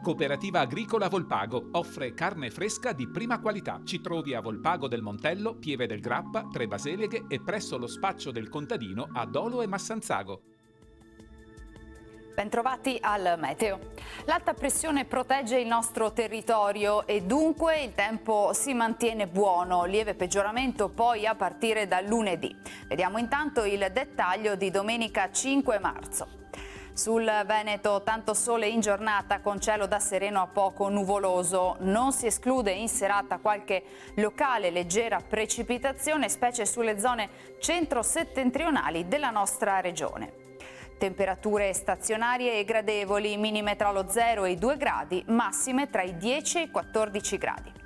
Cooperativa Agricola Volpago offre carne fresca di prima qualità. Ci trovi a Volpago del Montello, Pieve del Grappa, Tre Baseleghe e presso lo spaccio del contadino a Dolo e Massanzago. Bentrovati al meteo. L'alta pressione protegge il nostro territorio e dunque il tempo si mantiene buono, lieve peggioramento poi a partire da lunedì. Vediamo intanto il dettaglio di domenica 5 marzo. Sul Veneto tanto sole in giornata con cielo da sereno a poco nuvoloso. Non si esclude in serata qualche locale leggera precipitazione, specie sulle zone centro-settentrionali della nostra regione. Temperature stazionarie e gradevoli, minime tra lo 0 e i 2 gradi, massime tra i 10 e i 14 gradi.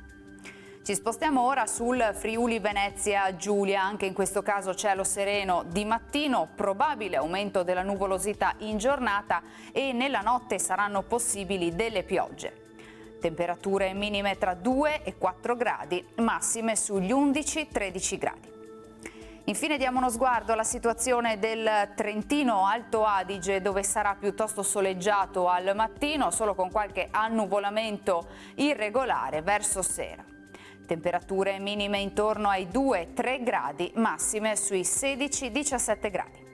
Ci spostiamo ora sul Friuli Venezia Giulia, anche in questo caso cielo sereno di mattino, probabile aumento della nuvolosità in giornata e nella notte saranno possibili delle piogge. Temperature minime tra 2 e 4 gradi, massime sugli 11-13 gradi. Infine diamo uno sguardo alla situazione del Trentino Alto Adige, dove sarà piuttosto soleggiato al mattino, solo con qualche annuvolamento irregolare verso sera. Temperature minime intorno ai 2-3 gradi, massime sui 16-17 gradi.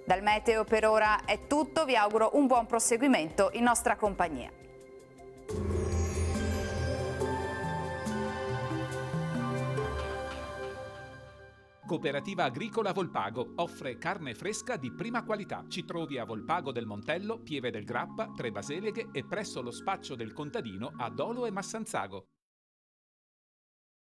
Dal meteo per ora è tutto, vi auguro un buon proseguimento in nostra compagnia. Cooperativa Agricola Volpago offre carne fresca di prima qualità. Ci trovi a Volpago del Montello, Pieve del Grappa, Tre Baseleghe e presso lo spaccio del contadino a Dolo e Massanzago.